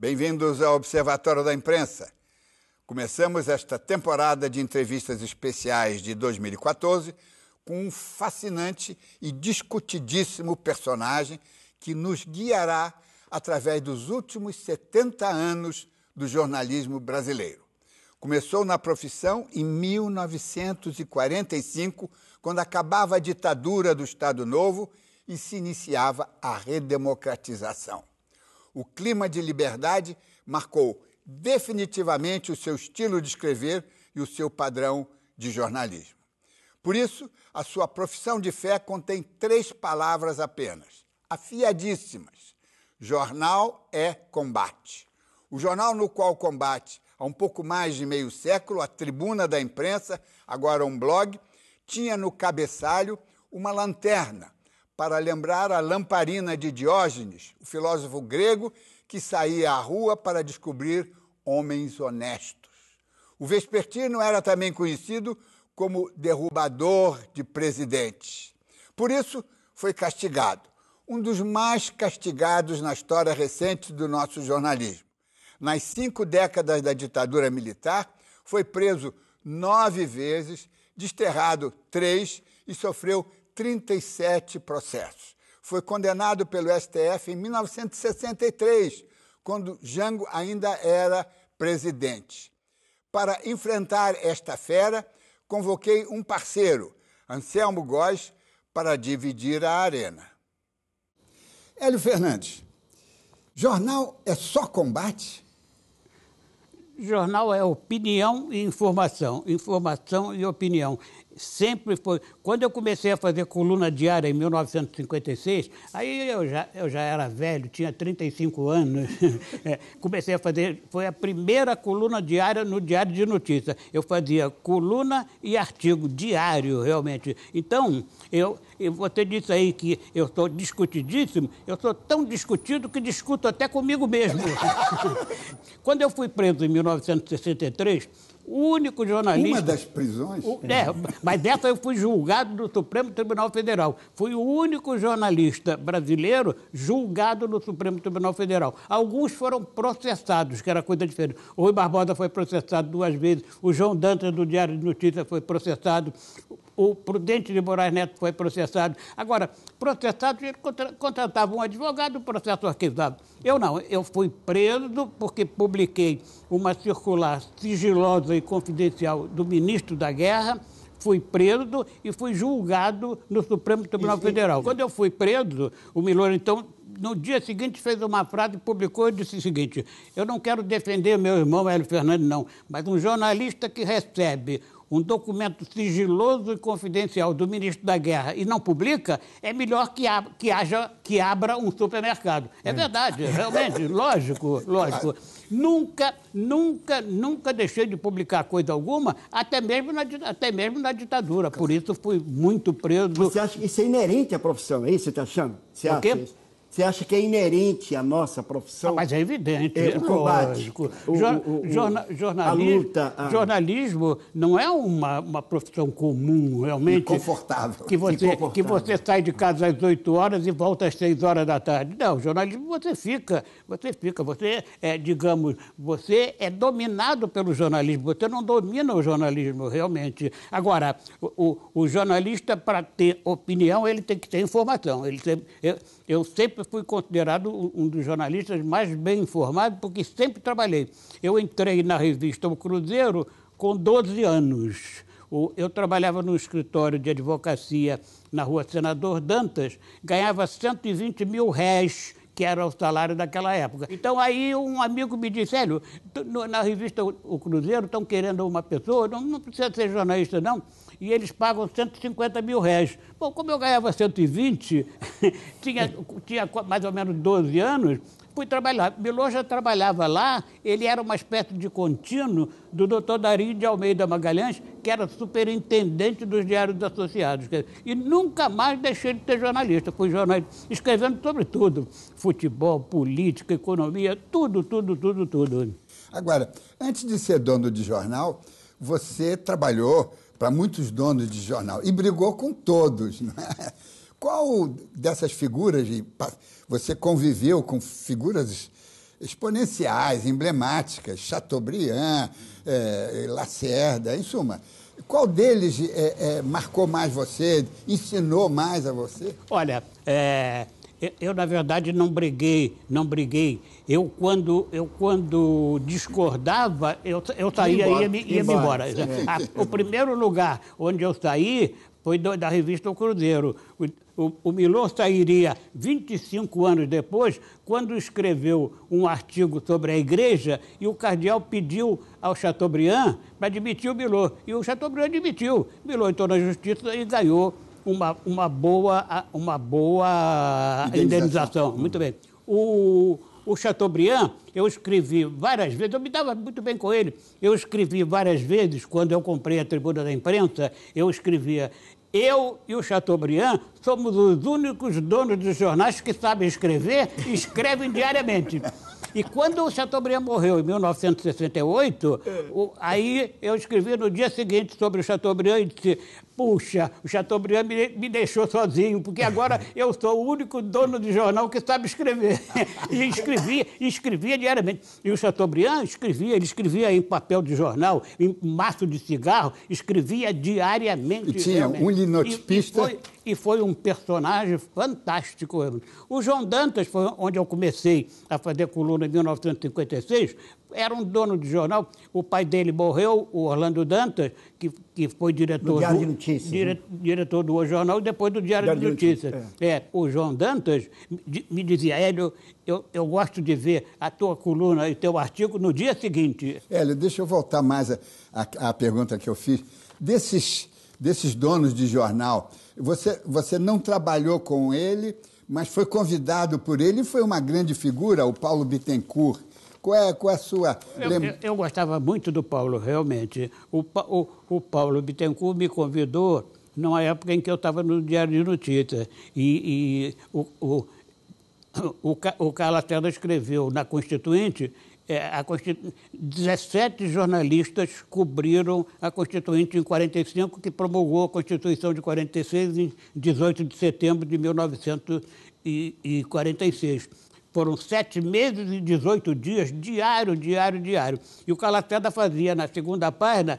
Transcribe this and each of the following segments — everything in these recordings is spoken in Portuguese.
Bem-vindos ao Observatório da Imprensa. Começamos esta temporada de entrevistas especiais de 2014 com um fascinante e discutidíssimo personagem que nos guiará através dos últimos 70 anos do jornalismo brasileiro. Começou na profissão em 1945, quando acabava a ditadura do Estado Novo e se iniciava a redemocratização. O clima de liberdade marcou definitivamente o seu estilo de escrever e o seu padrão de jornalismo. Por isso, a sua profissão de fé contém 3 palavras apenas, afiadíssimas. Jornal é combate. O jornal no qual combate há um pouco mais de meio século, a Tribuna da Imprensa, agora um blog, tinha no cabeçalho uma lanterna para lembrar a lamparina de Diógenes, o filósofo grego que saía à rua para descobrir homens honestos. O vespertino era também conhecido como derrubador de presidentes. Por isso, foi castigado, um dos mais castigados na história recente do nosso jornalismo. Nas 5 décadas da ditadura militar, foi preso 9 vezes, desterrado 3 e sofreu 37 processos. Foi condenado pelo STF em 1963, quando Jango ainda era presidente. Para enfrentar esta fera, convoquei um parceiro, Anselmo Góes, para dividir a arena. Hélio Fernandes, jornal é só combate? Jornal é opinião e informação e opinião. Sempre foi. Quando eu comecei a fazer coluna diária em 1956, aí eu já era velho, tinha 35 anos. Comecei a fazer, foi a primeira coluna diária no Diário de Notícias. Eu fazia coluna e artigo diário, realmente. Então, você disse aí que eu estou discutidíssimo, eu sou tão discutido que discuto até comigo mesmo. Quando eu fui preso em 1963, o único jornalista... Uma das prisões? Mas dessa eu fui julgado no Supremo Tribunal Federal. Fui o único jornalista brasileiro julgado no Supremo Tribunal Federal. Alguns foram processados, que era coisa diferente. O Rui Barbosa foi processado 2 vezes, o João Dantas, do Diário de Notícias, foi processado, o Prudente de Moraes Neto foi processado. Agora, processado, ele contratava um advogado, o processo arquivado. Eu não, eu fui preso porque publiquei uma circular sigilosa e confidencial do ministro da Guerra, fui preso e fui julgado no Supremo Tribunal Federal. Quando eu fui preso, o Milor, então, no dia seguinte fez uma frase e publicou e disse o seguinte: eu não quero defender meu irmão Hélio Fernandes, não, mas um jornalista que recebe um documento sigiloso e confidencial do ministro da Guerra e não publica, é melhor que abra um supermercado. É verdade, realmente, lógico. Nunca deixei de publicar coisa alguma, até mesmo na ditadura. Por isso fui muito preso. Você acha que isso é inerente à profissão, é isso que você está achando? Você acha isso? Você acha que é inerente à nossa profissão? Mas é evidente, o combate, a luta. Jornalismo não é uma profissão comum, realmente. Confortável. Que você sai de casa às 8 horas e volta às 6 horas da tarde. Não, jornalismo você fica. Você é dominado pelo jornalismo, você não domina o jornalismo, realmente. Agora, o jornalista, para ter opinião, ele tem que ter informação. Eu sempre fui considerado um dos jornalistas mais bem informados, porque sempre trabalhei. Eu entrei na revista O Cruzeiro com 12 anos. Eu trabalhava no escritório de advocacia na rua Senador Dantas, ganhava R$120 mil, que era o salário daquela época. Então, aí um amigo me disse: Hélio, na revista O Cruzeiro estão querendo uma pessoa, não precisa ser jornalista, não, e eles pagam R$150 mil. Bom, como eu ganhava 120, tinha mais ou menos 12 anos, fui trabalhar. Milor já trabalhava lá, ele era uma espécie de contínuo do doutor Dario de Almeida Magalhães, que era superintendente dos Diários Associados. E nunca mais deixei de ser jornalista. Fui jornalista, escrevendo sobre tudo: futebol, política, economia, tudo. Agora, antes de ser dono de jornal, você trabalhou para muitos donos de jornal e brigou com todos, não é? Qual dessas figuras, você conviveu com figuras exponenciais, emblemáticas, Chateaubriand, Lacerda, em suma. Qual deles marcou mais você, ensinou mais a você? Olha, eu na verdade não briguei. Eu quando discordava, eu saía e ia me embora. O primeiro lugar onde eu saí foi da revista O Cruzeiro. O Milor sairia 25 anos depois, quando escreveu um artigo sobre a igreja, e o cardeal pediu ao Chateaubriand para demitir o Milor. E o Chateaubriand admitiu. Milor entrou na justiça e ganhou uma boa indenização. Muito bem. O Chateaubriand, eu escrevi várias vezes, eu me dava muito bem com ele, eu escrevi várias vezes, quando eu comprei a Tribuna da Imprensa, eu escrevia: eu e o Chateaubriand somos os únicos donos dos jornais que sabem escrever e escrevem diariamente. E quando o Chateaubriand morreu, em 1968, aí eu escrevi no dia seguinte sobre o Chateaubriand e disse: puxa, o Chateaubriand me deixou sozinho, porque agora eu sou o único dono de jornal que sabe escrever. E escrevia diariamente. E o Chateaubriand ele escrevia em papel de jornal, em maço de cigarro, escrevia diariamente. E tinha um linotipista. E foi um personagem fantástico. O João Dantas, foi onde eu comecei a fazer coluna em 1956, era um dono de jornal. O pai dele morreu, o Orlando Dantas, que foi diretor Diário de Notícias, diretor do O Jornal e depois do Diário de Notícias. O João Dantas me dizia: Hélio, eu gosto de ver a tua coluna e teu artigo no dia seguinte. Hélio, deixa eu voltar mais à pergunta que eu fiz. Desses donos de jornal, você não trabalhou com ele, mas foi convidado por ele e foi uma grande figura, o Paulo Bittencourt. Qual é a sua... Eu gostava muito do Paulo, realmente. O Paulo Bittencourt me convidou numa época em que eu estava no Diário de Notícias. O Carlos Lacerda escreveu na Constituinte... 17 jornalistas cobriram a Constituinte em 45, que promulgou a Constituição de 46 em 18 de setembro de 1946. Foram 7 meses e 18 dias, diário. E o Carlos Lacerda fazia na segunda página,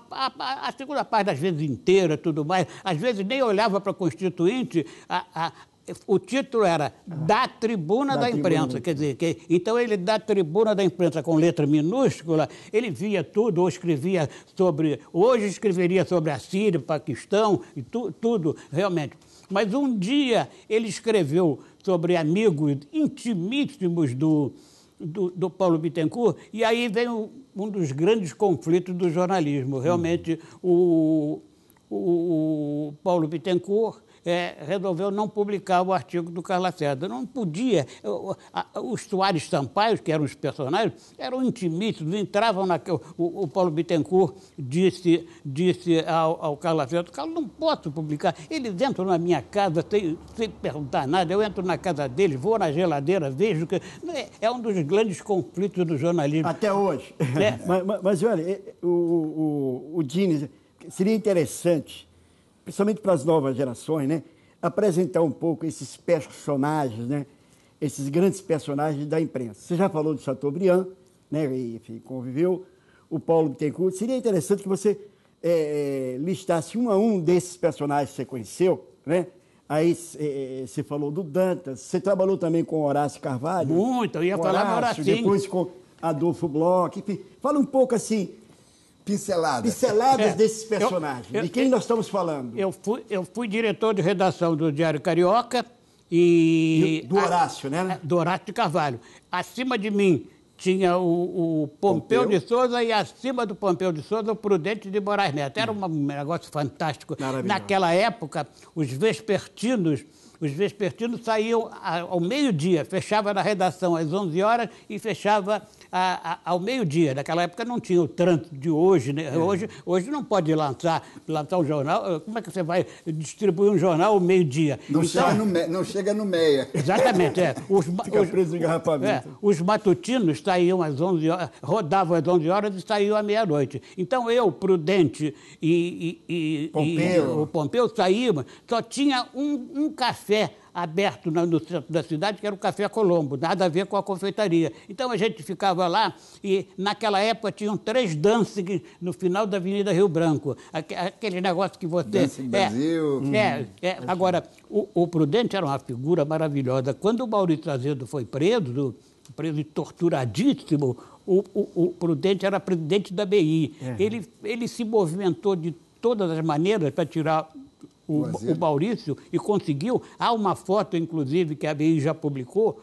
a segunda página às vezes inteira, tudo mais, às vezes nem olhava para a Constituinte, o título era Da Tribuna da Imprensa, quer dizer, então ele da Tribuna da Imprensa com letra minúscula, ele via tudo, ou escrevia hoje escreveria sobre a Síria, o Paquistão, e tudo, realmente. Mas um dia ele escreveu sobre amigos intimíssimos do Paulo Bittencourt, e aí vem um dos grandes conflitos do jornalismo. Realmente, o Paulo Bittencourt resolveu não publicar o artigo do Carlos Lacerda. Não podia. Os Soares Sampaio, que eram os personagens, eram intimíssimos, entravam o Paulo Bittencourt disse ao Carlos Lacerda: Carlos, não posso publicar. Eles entram na minha casa sem perguntar nada, eu entro na casa deles, vou na geladeira, vejo que... É um dos grandes conflitos do jornalismo. Até hoje. Mas olha, o Diniz, seria interessante, principalmente para as novas gerações, né, apresentar um pouco esses personagens, né, esses grandes personagens da imprensa. Você já falou de Chateaubriand, né, enfim, conviveu, o Paulo Bittencourt. Seria interessante que você listasse um a um desses personagens que você conheceu, né? Aí você falou do Dantas, você trabalhou também com Horácio Carvalho. Muito, eu ia falar do Horácio. Depois com Adolfo Bloch, enfim. Fala um pouco assim... Pinceladas desses personagens. De quem nós estamos falando? Eu fui diretor de redação do Diário Carioca e... Do Horácio, né? Do Horácio de Carvalho. Acima de mim tinha o Pompeu de Souza e acima do Pompeu de Souza o Prudente de Moraes Neto. Era um negócio fantástico. Naquela época, os vespertinos saíam ao meio-dia, fechava na redação às 11 horas e fechava ao meio-dia. Naquela época não tinha o trânsito de hoje, né? Hoje não pode lançar um jornal. Como é que você vai distribuir um jornal ao meio-dia? Não chega no meia. Exatamente, Fica preso em engarrafamento. Os matutinos saíam às 11 horas, rodavam às 11 horas e saíam à meia-noite. Então eu, Prudente e o Pompeu saímos, só tinha um café aberto no centro da cidade, que era o Café Colombo, nada a ver com a confeitaria. Então a gente ficava lá e naquela época tinham 3 dances no final da Avenida Rio Branco. Aquele negócio que você... Dance Brasil. Agora, o Prudente era uma figura maravilhosa. Quando o Maurício Azevedo foi preso e torturadíssimo, o Prudente era presidente da BI. Ele se movimentou de todas as maneiras para tirar o Maurício e conseguiu. Há uma foto, inclusive, que a BI já publicou,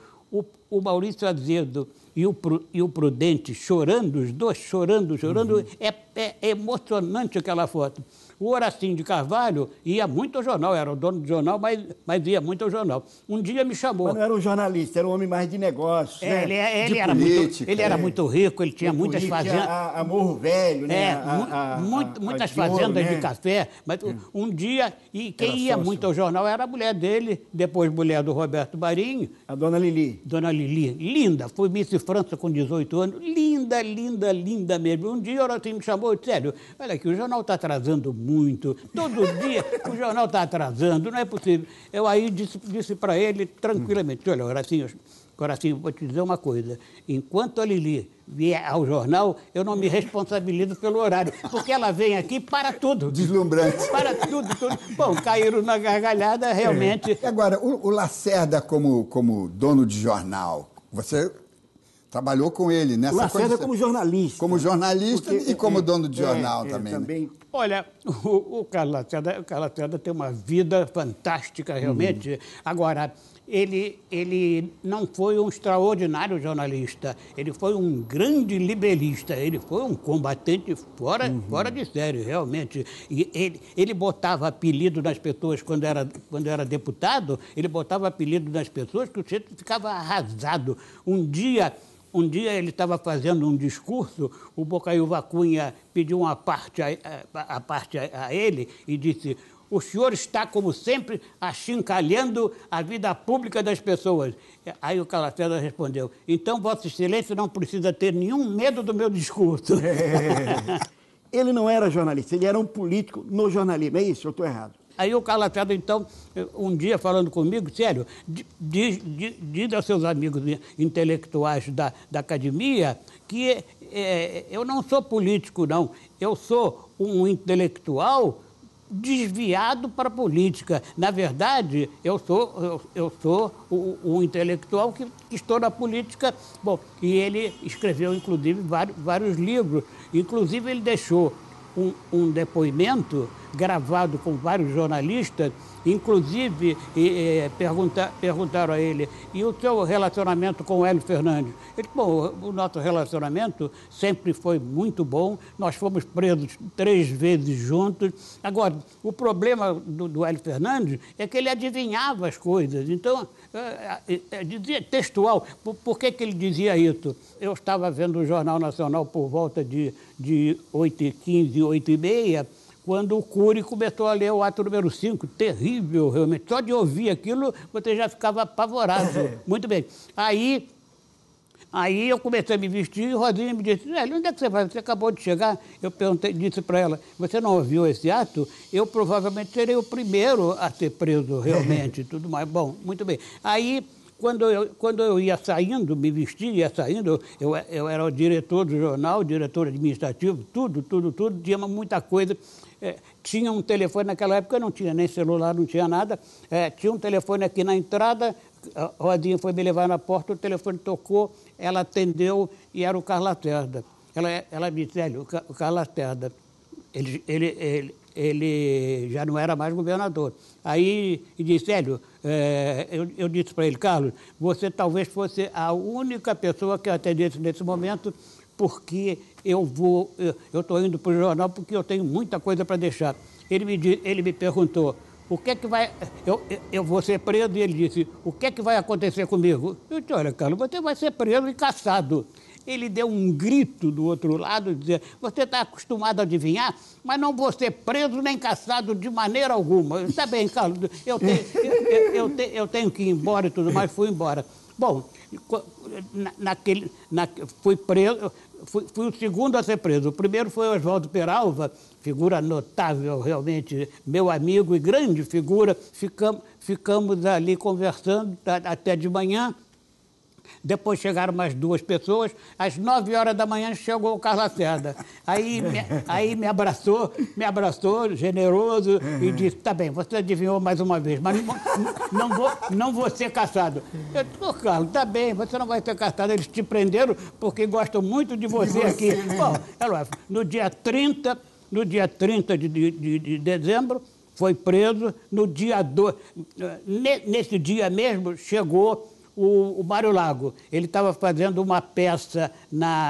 o Maurício Azevedo e o Prudente chorando, os dois chorando. É emocionante aquela foto. O Horacinho de Carvalho ia muito ao jornal, era o dono do jornal, mas ia muito ao jornal. Um dia me chamou. Mas não era um jornalista, era um homem mais de negócios, né? Ele era muito rico, ele tinha muitas fazendas. A Morro Velho, né? Muitas fazendas de café. Mas um dia, e quem ia muito ao jornal era a mulher dele, depois mulher do Roberto Marinho. A dona Lili. Dona Lili, linda, foi Miss França com 18 anos, linda mesmo. Um dia o Horacinho me chamou e disse, sério, olha aqui, o jornal está atrasando muito, todo dia o jornal está atrasando, não é possível. Eu aí disse para ele tranquilamente, olha, Horacinho, vou te dizer uma coisa, enquanto a Lili vier ao jornal, eu não me responsabilizo pelo horário, porque ela vem aqui para tudo. Deslumbrante. Para tudo. Bom, caíram na gargalhada, realmente. Agora, o Lacerda como dono de jornal, você trabalhou com ele nessa condição? Lacerda como jornalista. Como jornalista e como dono de jornal também. Né? Olha, o Carlos Lacerda tem uma vida fantástica, realmente. Agora, ele não foi um extraordinário jornalista, ele foi um grande libelista, ele foi um combatente fora de série, realmente. E ele botava apelido nas pessoas, quando era deputado, ele botava apelido nas pessoas que o sujeito ficava arrasado. Um dia ele estava fazendo um discurso, o Bocaiúva Cunha pediu uma parte a ele e disse: o senhor está, como sempre, achincalhando a vida pública das pessoas. Aí o Carlos Lacerda respondeu: então, Vossa Excelência não precisa ter nenhum medo do meu discurso. Ele não era jornalista, ele era um político no jornalismo. É isso, eu estou errado? Aí o Carlos Lacerda, então, um dia falando comigo, sério, diz aos seus amigos intelectuais da academia que eu não sou político, não. Eu sou um intelectual desviado para a política. Na verdade, eu sou um intelectual que estou na política. Bom, e ele escreveu, inclusive, vários livros. Inclusive, ele deixou um depoimento gravado com vários jornalistas, inclusive perguntaram a ele: e o seu relacionamento com o Hélio Fernandes? Ele disse: bom, o nosso relacionamento sempre foi muito bom, nós fomos presos 3 vezes juntos. Agora, o problema do Hélio Fernandes é que ele adivinhava as coisas. Então, dizia textual. Por que ele dizia isso? Eu estava vendo o Jornal Nacional por volta de 8h15, 8h30, quando o Cury começou a ler o ato número 5, terrível, realmente. Só de ouvir aquilo, você já ficava apavorado. Muito bem. Aí eu comecei a me vestir e Rosinha me disse: onde é que você vai? Você acabou de chegar. Eu disse para ela: você não ouviu esse ato? Eu provavelmente serei o primeiro a ser preso, realmente. Tudo mais. Bom, muito bem. Aí, quando eu ia saindo, me vestia, ia saindo, eu era o diretor do jornal, diretor administrativo, tudo, tinha muita coisa. Tinha um telefone naquela época, não tinha nem celular, não tinha nada. Tinha um telefone aqui na entrada, a Rodinha foi me levar na porta, o telefone tocou, ela atendeu e era o Carlos Lacerda. Ela me disse: Hélio, o Carlos Lacerda, ele já não era mais governador. Aí disse: Hélio, eu disse para ele: Carlos, você talvez fosse a única pessoa que eu atendesse nesse momento, porque eu estou indo para o jornal porque eu tenho muita coisa para deixar. Ele me perguntou: o que é que vai... Eu vou ser preso? E ele disse: o que é que vai acontecer comigo? Eu disse: olha, Carlos, você vai ser preso e caçado. Ele deu um grito do outro lado, dizendo: você está acostumado a adivinhar, mas não vou ser preso nem caçado de maneira alguma. Está bem, Carlos, eu tenho que ir embora e tudo mais. Fui embora. Bom, fui preso, fui o segundo a ser preso. O primeiro foi Oswaldo Peralva, figura notável, realmente, meu amigo e grande figura. Ficamos ali conversando até de manhã. Depois chegaram mais 2 pessoas. Às 9 horas da manhã chegou o Carlos Lacerda. Aí me abraçou, generoso, e disse: tá bem, você adivinhou mais uma vez, mas não vou ser caçado. Eu disse: Carlos, tá bem, você não vai ser caçado. Eles te prenderam porque gostam muito de você aqui. Né? Bom, no dia 30 de dezembro, foi preso. No dia 2, nesse dia mesmo, chegou o Mário Lago. Ele estava fazendo uma peça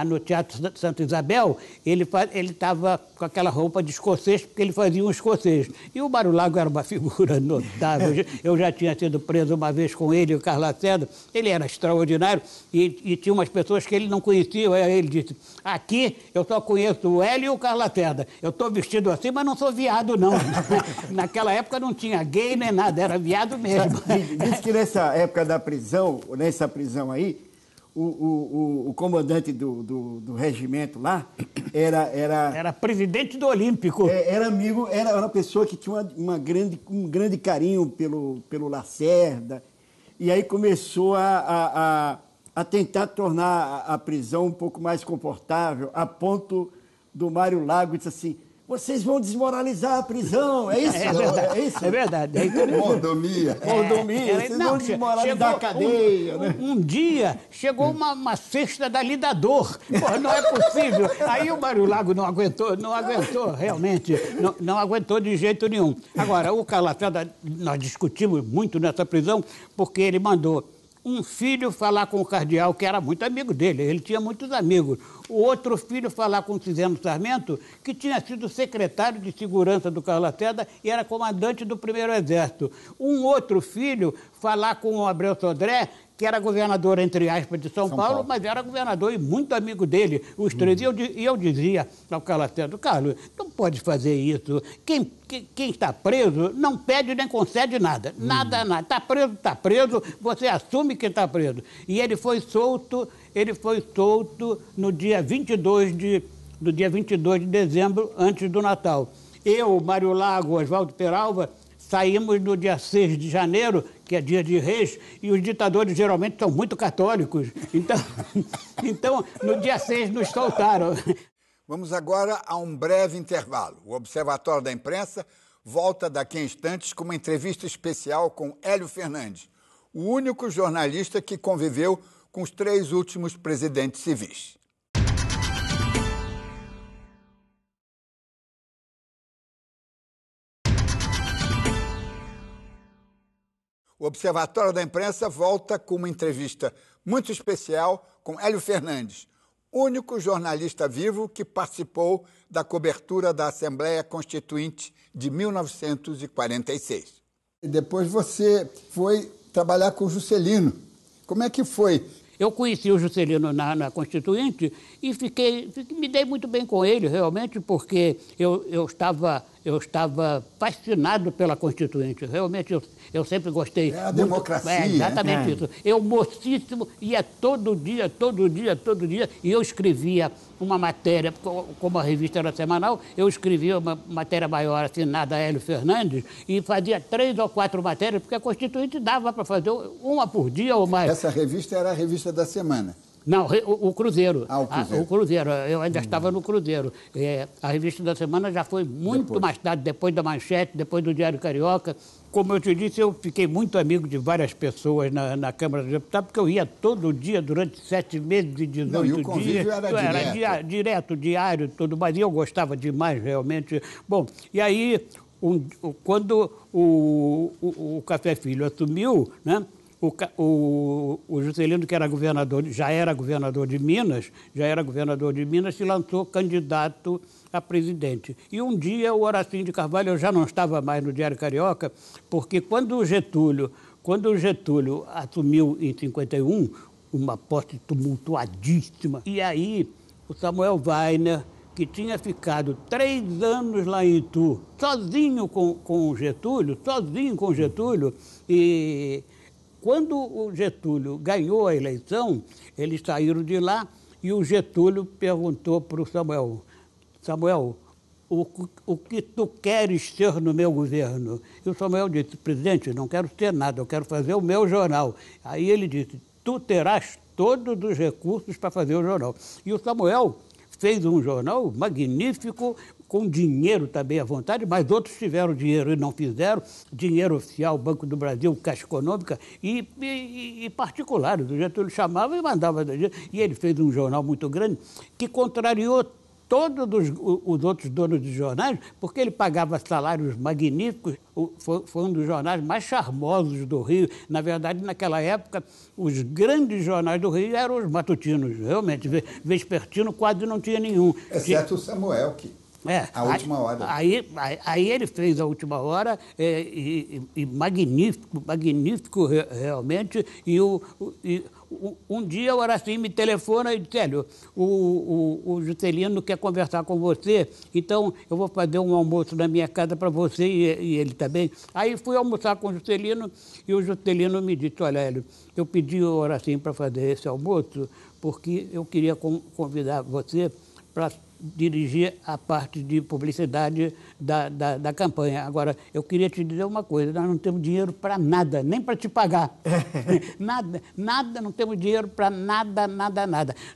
no Teatro Santa Isabel. Ele estava com aquela roupa de escocês, porque ele fazia um escocês. E o Mário Lago era uma figura notável. Eu já tinha sido preso uma vez com ele, o Carlos Lacerda. Ele era extraordinário e tinha umas pessoas que ele não conhecia. Aí ele disse: aqui eu só conheço o Hélio e o Carlos Lacerda. Eu estou vestido assim, mas não sou viado, não. Naquela época não tinha gay nem nada, era viado mesmo. Diz que nessa época da prisão, nessa prisão aí, o comandante do regimento lá era presidente do Olímpico. Era amigo, era uma pessoa que tinha um grande carinho pelo Lacerda. E aí começou a tentar tornar a prisão um pouco mais confortável, a ponto do Mário Lago disse assim: vocês vão desmoralizar a prisão, é isso? É verdade. É isso? É verdade. Mordomia. Vocês vão desmoralizar a cadeia. Um dia chegou uma cesta da Lidador. Pô, não é possível. Aí o Mário Lago não aguentou realmente. Não aguentou de jeito nenhum. Agora, o Carlos Lacerda, nós discutimos muito nessa prisão, porque ele mandou um filho falar com o cardeal, que era muito amigo dele, ele tinha muitos amigos. O outro filho falar com o Ciseno Sarmento, que tinha sido secretário de segurança do Carlos Lacerda e era comandante do 1º Exército. Um outro filho falar com o Abreu Sodré, que era governador, entre aspas, de São Paulo, mas era governador e muito amigo dele, os três. E eu dizia ao Carlos Lacerda: Carlos, não pode fazer isso. Quem está preso não pede nem concede nada. Nada. Está preso, você assume que está preso. E ele foi solto no dia 22 de dezembro, antes do Natal. Eu, Mário Lago, Oswaldo Peralva, saímos no dia 6 de janeiro, que é dia de Reis, e os ditadores geralmente são muito católicos. Então no dia 6 nos soltaram. Vamos agora a um breve intervalo. O Observatório da Imprensa volta daqui a instantes com uma entrevista especial com Hélio Fernandes, o único jornalista que conviveu com os 3 últimos presidentes civis. O Observatório da Imprensa volta com uma entrevista muito especial com Hélio Fernandes, único jornalista vivo que participou da cobertura da Assembleia Constituinte de 1946. E depois você foi trabalhar com o Juscelino. Como é que foi? Eu conheci o Juscelino na Constituinte e me dei muito bem com ele, realmente, porque eu estava fascinado pela Constituinte. Realmente, eu sempre gostei. É a democracia. É exatamente isso. Eu, mocíssimo, ia todo dia, e eu escrevia uma matéria, como a revista era semanal, eu escrevia uma matéria maior assinada a Hélio Fernandes e fazia 3 ou 4 matérias, porque a Constituinte dava para fazer uma por dia ou mais. Essa revista era a revista da semana? Não, o Cruzeiro. O Cruzeiro. O Cruzeiro. Eu ainda estava no Cruzeiro. A revista da semana já foi muito mais tarde, depois da Manchete, depois do Diário Carioca. Como eu te disse, eu fiquei muito amigo de várias pessoas na Câmara dos Deputados, porque eu ia todo dia, durante 7 meses e 18 dias. E o convívio era direto, diário, tudo mais. E eu gostava demais, realmente. Bom, e aí, quando o Café Filho assumiu, né? O Juscelino, que já era governador de Minas, se lançou candidato a presidente. E um dia o Horacinho de Carvalho, eu já não estava mais no Diário Carioca, porque quando o Getúlio assumiu em 51, uma posse tumultuadíssima, e aí o Samuel Weiner, que tinha ficado 3 anos lá em Itu, sozinho com o Getúlio, e Quando o Getúlio ganhou a eleição, eles saíram de lá e o Getúlio perguntou para o Samuel: Samuel, o que tu queres ser no meu governo? E o Samuel disse: presidente, não quero ser nada, eu quero fazer o meu jornal. Aí ele disse: tu terás todos os recursos para fazer o jornal. E o Samuel fez um jornal magnífico, com dinheiro também à vontade, mas outros tiveram dinheiro e não fizeram, dinheiro oficial, Banco do Brasil, Caixa Econômica e particulares. O Getúlio chamava e mandava dinheiro. E ele fez um jornal muito grande que contrariou todos os outros donos de jornais, porque ele pagava salários magníficos, foi um dos jornais mais charmosos do Rio. Na verdade, naquela época, os grandes jornais do Rio eram os matutinos, realmente. Vespertino quase não tinha nenhum. Exceto o Samuel, que... a última hora. Aí ele fez a última hora, e magnífico realmente. Um dia o Horacinho me telefona e disse: Hélio, o Juscelino quer conversar com você, então eu vou fazer um almoço na minha casa para você e ele também. Aí fui almoçar com o Juscelino e o Juscelino me disse: olha, Hélio, eu pedi ao Horacinho para fazer esse almoço porque eu queria convidar você para dirigir a parte de publicidade da campanha. Agora, eu queria te dizer uma coisa: nós não temos dinheiro para nada, nem para te pagar. Nada, não temos dinheiro para nada.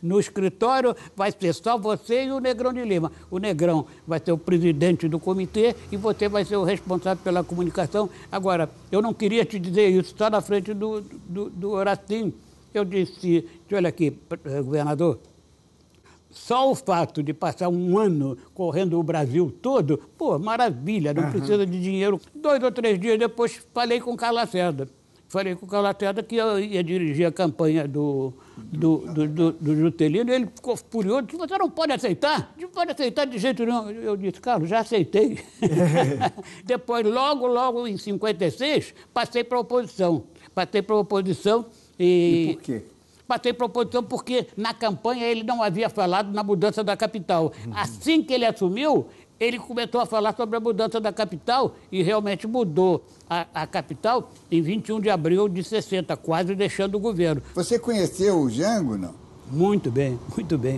No escritório vai ser só você e o Negrão de Lima. O Negrão vai ser o presidente do comitê e você vai ser o responsável pela comunicação. Agora, eu não queria te dizer isso só na frente do Horacinho. Eu disse: olha aqui, governador, só o fato de passar um ano correndo o Brasil todo, pô, maravilha, não precisa de dinheiro. 2 ou 3 dias depois, falei com o Carlos Lacerda. Falei com o Carlos Lacerda que eu ia dirigir a campanha do Juscelino, e ele ficou furioso, disse: você não pode aceitar? Não pode aceitar de jeito nenhum. Eu disse: Carlos, já aceitei. Depois, logo em 56, passei para a oposição. E por quê? Passei para a oposição porque na campanha ele não havia falado na mudança da capital. Assim que ele assumiu, ele começou a falar sobre a mudança da capital e realmente mudou a capital em 21 de abril de 60, quase deixando o governo. Você conheceu o Jango, não? Muito bem,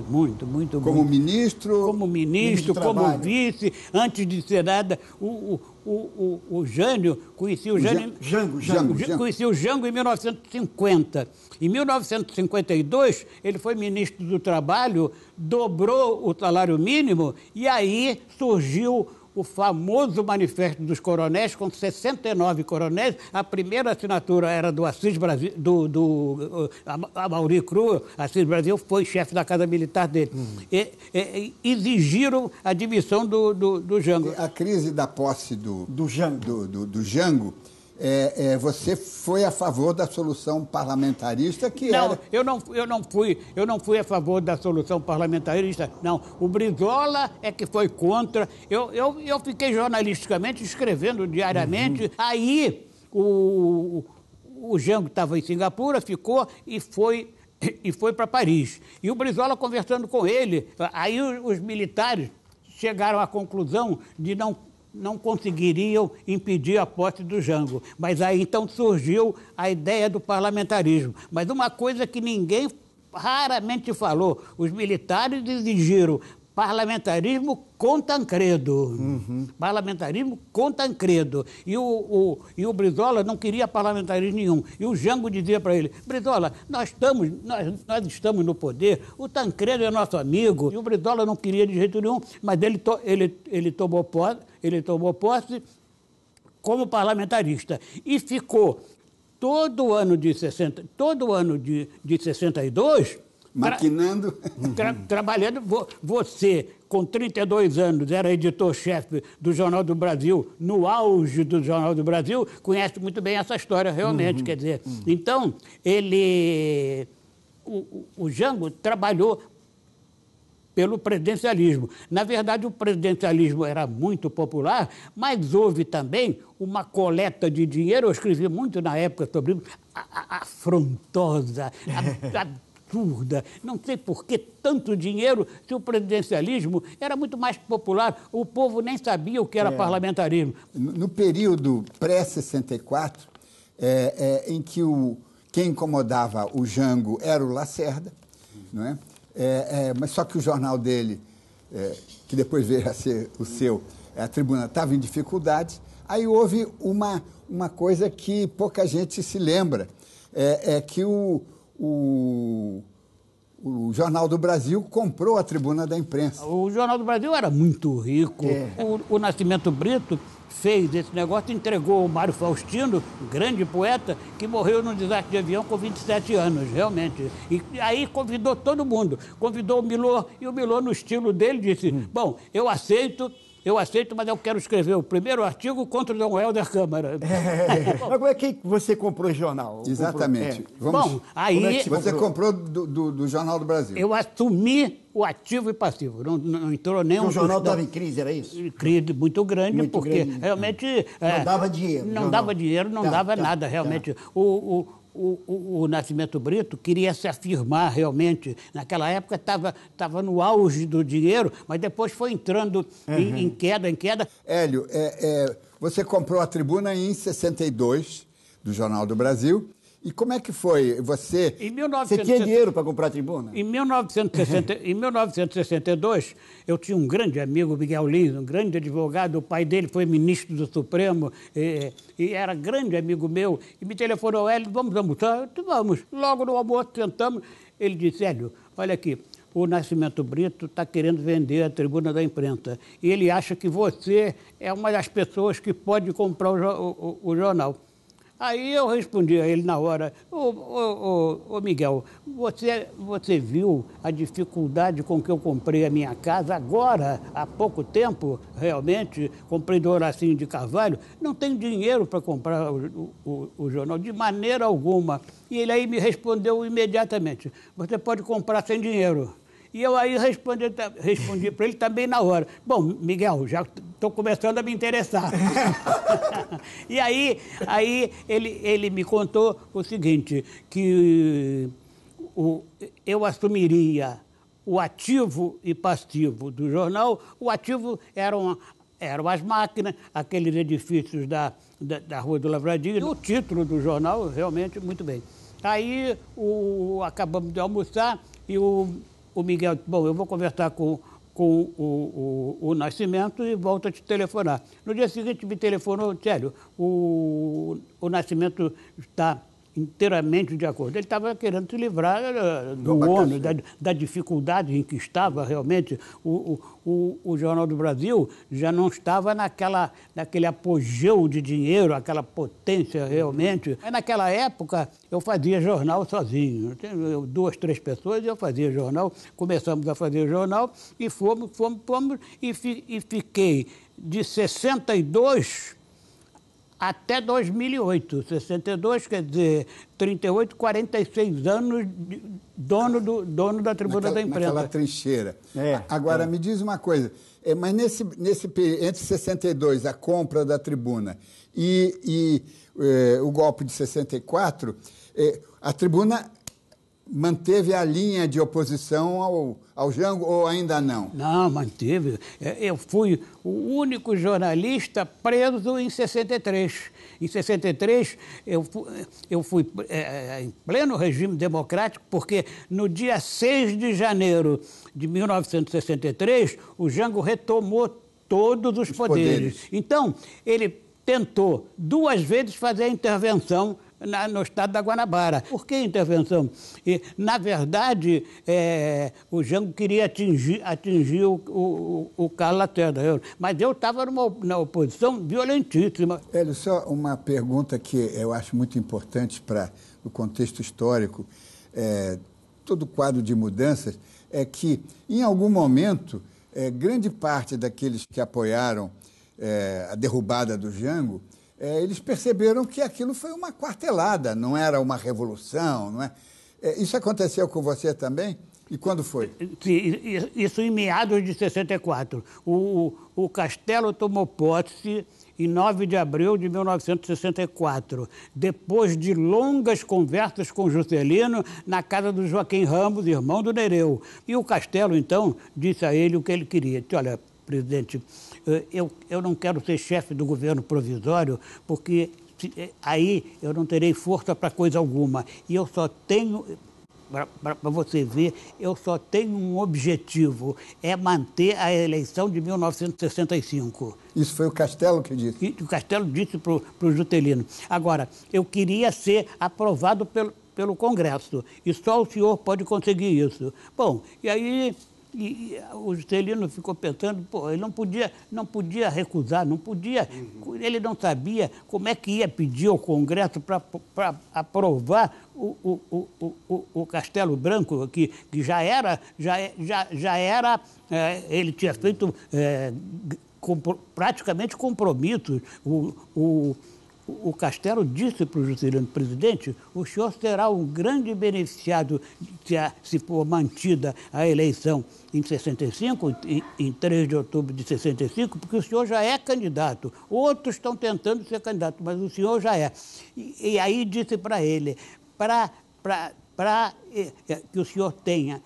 muito. Como ministro? Como ministro, como vice, antes de ser nada, o Jânio, conheci o Jânio... Conheci o Jango em 1950. Em 1952, ele foi ministro do Trabalho, dobrou o salário mínimo e aí surgiu o famoso Manifesto dos Coronéis, com 69 coronéis. A primeira assinatura era do Assis Brasil, do Amaury Cruz. Assis Brasil foi chefe da Casa Militar dele. Exigiram a demissão do Jango. A crise da posse do Jango, você foi a favor da solução parlamentarista que era... Não, eu não fui a favor da solução parlamentarista, não. O Brizola é que foi contra. Eu fiquei jornalisticamente escrevendo diariamente. Aí o Jango estava em Singapura, ficou e foi para Paris. E o Brizola conversando com ele, aí os militares chegaram à conclusão de não conseguiriam impedir a posse do Jango. Mas aí então surgiu a ideia do parlamentarismo. Mas uma coisa que ninguém raramente falou: os militares exigiram parlamentarismo com Tancredo. Parlamentarismo com Tancredo. E o Brizola não queria parlamentarismo nenhum. E o Jango dizia para ele: Brizola, nós estamos no poder, o Tancredo é nosso amigo. E o Brizola não queria de jeito nenhum, mas ele tomou posse como parlamentarista. E ficou todo o ano de 62... maquinando. Trabalhando. Você, com 32 anos, era editor-chefe do Jornal do Brasil, no auge do Jornal do Brasil, conhece muito bem essa história, realmente. Quer dizer, então, o Jango trabalhou pelo presidencialismo. Na verdade, o presidencialismo era muito popular, mas houve também uma coleta de dinheiro. Eu escrevi muito na época sobre afrontosa, absurda. Não sei por que tanto dinheiro, se o presidencialismo era muito mais popular. O povo nem sabia o que era parlamentarismo. No período pré-64, em que quem incomodava o Jango era o Lacerda, não é? Mas só que o jornal dele, que depois veio a ser o seu, a Tribuna, estava em dificuldades. Aí houve uma coisa que pouca gente se lembra, que o Jornal do Brasil comprou a Tribuna da Imprensa. O Jornal do Brasil era muito rico. O Nascimento Brito fez esse negócio, entregou o Mário Faustino, grande poeta, que morreu num desastre de avião com 27 anos, realmente. E aí convidou todo mundo. Convidou o Milor, e o Milor, no estilo dele, disse, bom, eu aceito, mas eu quero escrever o primeiro artigo contra o Dom Helder Câmara. Mas como é que você comprou o jornal? Exatamente. Bom, aí... Você comprou do Jornal do Brasil. Eu assumi o ativo e passivo. Não entrou nem o jornal estava em crise, era isso? Crise muito grande, porque realmente... Não dava dinheiro. Não dava dinheiro, não dava nada, realmente. O Nascimento Brito queria se afirmar realmente. Naquela época estava no auge do dinheiro, mas depois foi entrando em queda. Hélio, você comprou a Tribuna em 62, do Jornal do Brasil. E como é que foi? Você tinha dinheiro para comprar a Tribuna? Em 1962, eu tinha um grande amigo, Miguel Lins, um grande advogado. O pai dele foi ministro do Supremo e era grande amigo meu. E me telefonou, Hélio, vamos almoçar? Vamos. Logo no almoço, sentamos. Ele disse, Hélio, olha aqui, o Nascimento Brito está querendo vender a Tribuna da Imprensa. E ele acha que você é uma das pessoas que pode comprar o jornal. Aí eu respondi a ele na hora, ô Miguel, você viu a dificuldade com que eu comprei a minha casa agora, há pouco tempo, realmente, comprei do Horacinho de Carvalho, não tenho dinheiro para comprar o jornal, de maneira alguma. E ele aí me respondeu imediatamente, você pode comprar sem dinheiro. E eu aí respondi para ele também na hora. Bom, Miguel, já estou começando a me interessar. E aí ele me contou o seguinte, que eu assumiria o ativo e passivo do jornal. O ativo eram as máquinas, aqueles edifícios da Rua do Lavradinho. E o título do jornal, realmente, muito bem. Aí acabamos de almoçar e o Miguel, bom, eu vou conversar com o Nascimento e volto a te telefonar. No dia seguinte me telefonou, sério, o Nascimento está inteiramente de acordo. Ele estava querendo se livrar do ônus, da dificuldade em que estava realmente. O Jornal do Brasil já não estava naquele apogeu de dinheiro, aquela potência realmente. Naquela época eu fazia jornal sozinho. 2, 3 pessoas e eu fazia jornal. Começamos a fazer jornal e fomos e fiquei de 62 até 2008, 62, quer dizer, 38, 46 anos, dono da Tribuna da Imprensa. Naquela trincheira. Agora, me diz uma coisa, mas nesse período, entre 62, a compra da Tribuna, e o golpe de 64, a Tribuna manteve a linha de oposição ao Jango ou ainda não? Não, manteve. Eu fui o único jornalista preso em 63. Em 63, eu fui em pleno regime democrático, porque no dia 6 de janeiro de 1963, o Jango retomou todos os poderes. Então, ele tentou 2 vezes fazer a intervenção no estado da Guanabara. Por que intervenção? Na verdade, o Jango queria atingir o Carlos Lacerda, mas eu estava na oposição violentíssima. Hélio, só uma pergunta que eu acho muito importante para o contexto histórico, todo o quadro de mudanças, é que, em algum momento, grande parte daqueles que apoiaram a derrubada do Jango, eles perceberam que aquilo foi uma quartelada, não era uma revolução, não é? Isso aconteceu com você também? E quando foi? Isso em meados de 64. O Castelo tomou posse em 9 de abril de 1964, depois de longas conversas com Juscelino na casa do Joaquim Ramos, irmão do Nereu. E o Castelo, então, disse a ele o que ele queria. Disse, olha, presidente, eu não quero ser chefe do governo provisório, porque aí eu não terei força para coisa alguma. E eu só tenho, para você ver, eu só tenho um objetivo, é manter a eleição de 1965. Isso foi o Castelo que disse? E o Castelo disse para o Juscelino. Agora, eu queria ser aprovado pelo Congresso, e só o senhor pode conseguir isso. Bom, e aí o Juscelino ficou pensando, pô, ele não podia recusar, não podia, ele não sabia como é que ia pedir ao Congresso para aprovar o Castelo Branco, que já era, ele tinha feito praticamente compromissos. O Castelo disse para o Juscelino: presidente, o senhor será um grande beneficiado se for mantida a eleição em 65, em 3 de outubro de 65, porque o senhor já é candidato. Outros estão tentando ser candidato, mas o senhor já é. E aí disse para ele, para que o senhor tenha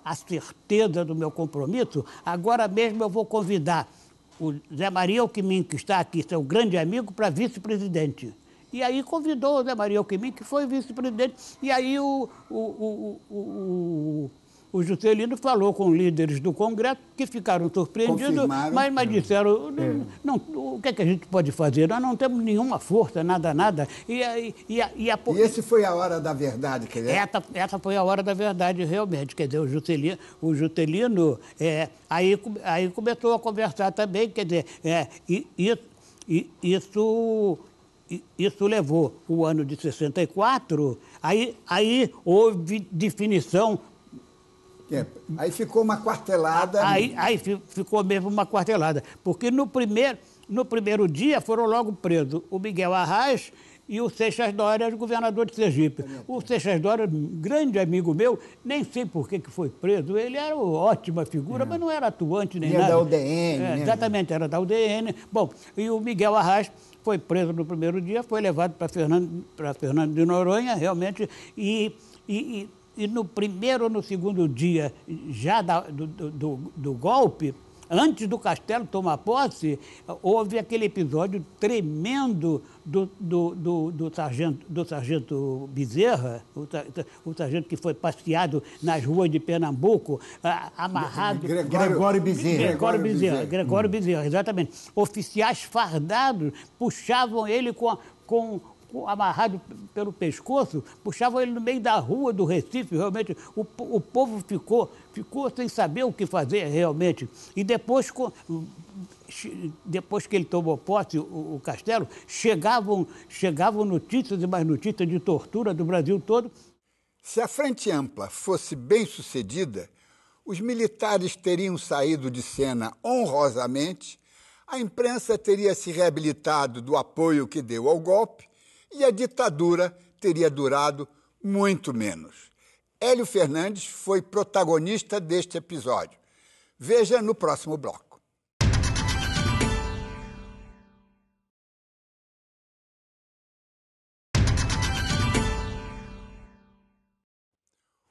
a certeza do meu compromisso, agora mesmo eu vou convidar o Zé Maria Alckmin, que está aqui, seu grande amigo, para vice-presidente. E aí convidou o Zé Maria Alckmin, que foi vice-presidente. E aí o Juscelino falou com líderes do Congresso, que ficaram surpreendidos, mas disseram, não, o que é que a gente pode fazer? Nós não temos nenhuma força, nada. E esse foi a hora da verdade, quer dizer? Essa foi a hora da verdade, realmente. Quer dizer, o Juscelino aí começou a conversar também, quer dizer, isso levou o ano de 64, aí houve definição. Aí ficou uma quartelada. Aí ficou mesmo uma quartelada, porque no primeiro dia foram logo presos o Miguel Arraes e o Seixas Dória, governador de Sergipe. O Seixas Dória, grande amigo meu, nem sei por que foi preso. Ele era uma ótima figura, mas não era atuante nem nada. Era da UDN. Né? Exatamente, era da UDN. Bom, e o Miguel Arraes foi preso no primeiro dia, foi levado para Fernando de Noronha, realmente, e no primeiro ou no segundo dia já do golpe, antes do Castelo tomar posse, houve aquele episódio tremendo do sargento Bezerra, o sargento que foi passeado nas ruas de Pernambuco, amarrado... Gregório Bezerra, exatamente. Oficiais fardados puxavam ele amarrado pelo pescoço, puxavam ele no meio da rua do Recife, realmente. O povo ficou sem saber o que fazer, realmente. E depois que ele tomou posse, o Castelo, chegavam notícias e mais notícias de tortura do Brasil todo. Se a Frente Ampla fosse bem sucedida, os militares teriam saído de cena honrosamente, a imprensa teria se reabilitado do apoio que deu ao golpe, e a ditadura teria durado muito menos. Hélio Fernandes foi protagonista deste episódio. Veja no próximo bloco.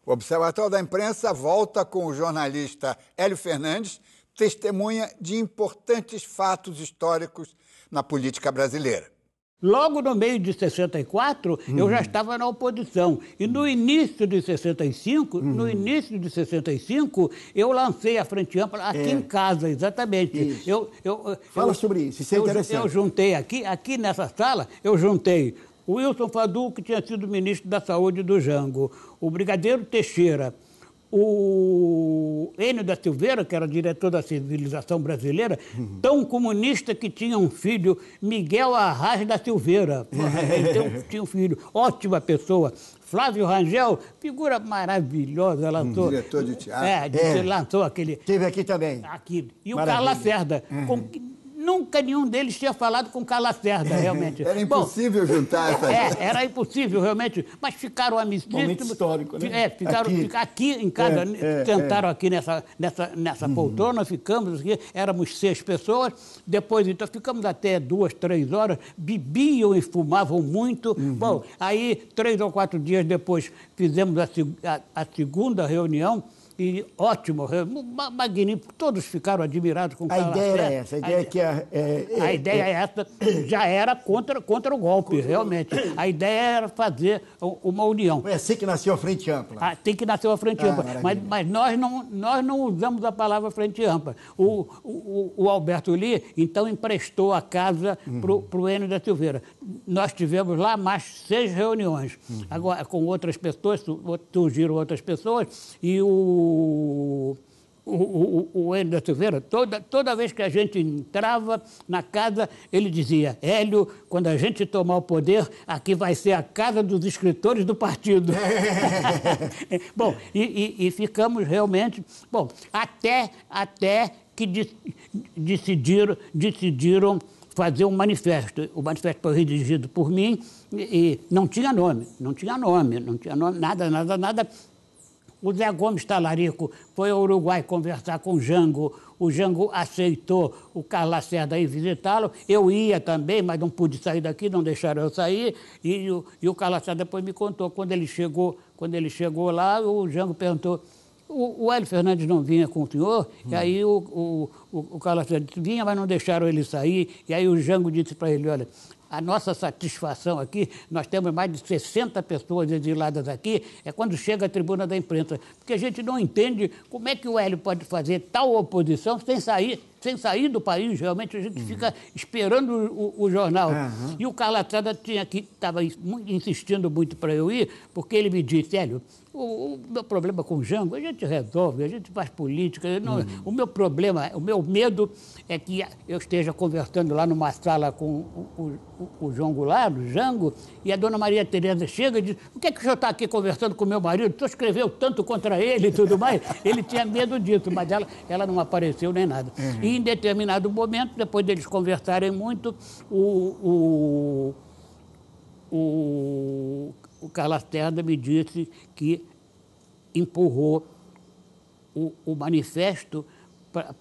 O Observatório da Imprensa volta com o jornalista Hélio Fernandes, testemunha de importantes fatos históricos na política brasileira. Logo no meio de 64, eu já estava na oposição. E no início de 65, eu lancei a Frente Ampla aqui em casa, exatamente. Fala sobre isso, isso é interessante. Eu juntei aqui nessa sala, eu juntei o Wilson Fadul, que tinha sido ministro da Saúde do Jango, o Brigadeiro Teixeira, o Enio da Silveira, que era diretor da Civilização Brasileira, tão comunista que tinha um filho, Miguel Arraes da Silveira. Ele tinha um filho, ótima pessoa. Flávio Rangel, figura maravilhosa, lançou... Diretor de teatro. Lançou aquele... Teve aqui também. Aqui. E o Carlos Lacerda, nunca nenhum deles tinha falado com Carlos Lacerda, realmente. Era impossível juntar essa... Era impossível, realmente, mas ficaram amistíssimos. Momento histórico, né? Ficaram aqui em casa, sentaram aqui nessa poltrona, ficamos aqui, éramos 6 pessoas, depois então ficamos até 2, 3 horas, bebiam e fumavam muito. Bom, aí 3 ou 4 dias depois fizemos a segunda reunião, e ótimo, magnífico, todos ficaram admirados com o A ideia era essa, a ideia que a ideia é essa, já era contra o golpe, realmente. A ideia era fazer uma união. Foi assim que nasceu a Frente Ampla. Tem que nascer a Frente Ampla, mas nós não usamos a palavra Frente Ampla. O Alberto Lee, então, emprestou a casa para o Enio da Silveira. Nós tivemos lá mais 6 reuniões, agora com outras pessoas, surgiram outras pessoas, e o Enio da Silveira, toda vez que a gente entrava na casa, ele dizia: Hélio, quando a gente tomar o poder, aqui vai ser a casa dos escritores do partido. Bom, e ficamos realmente... Bom, até que decidiram fazer um manifesto. O manifesto foi redigido por mim e não tinha nome, nada. O Zé Gomes Talarico foi ao Uruguai conversar com o Jango aceitou o Carlos Lacerda ir visitá-lo. Eu ia também, mas não pude sair daqui, não deixaram eu sair. E o Carlos Lacerda depois me contou, quando ele chegou lá, o Jango perguntou: o Hélio Fernandes não vinha com o senhor? E aí o Carlos Lacerda disse: vinha, mas não deixaram ele sair. E aí o Jango disse para ele: olha, a nossa satisfação aqui, nós temos mais de 60 pessoas exiladas aqui, é quando chega a tribuna da imprensa, porque a gente não entende como é que o Hélio pode fazer tal oposição sem sair do país. Realmente a gente fica esperando o jornal. E o Carlos Lacerda estava insistindo muito para eu ir, porque ele me disse: Hélio, o meu problema com o Jango, a gente resolve, a gente faz política. O meu problema, o meu medo é que eu esteja conversando lá numa sala com o João Goulart, o Jango, e a dona Maria Tereza chega e diz: por que o senhor está aqui conversando com o meu marido? O senhor escreveu tanto contra ele e tudo mais. Ele tinha medo disso, mas ela não apareceu nem nada. E em determinado momento, depois deles conversarem muito, o Carlos Lacerda me disse que empurrou o manifesto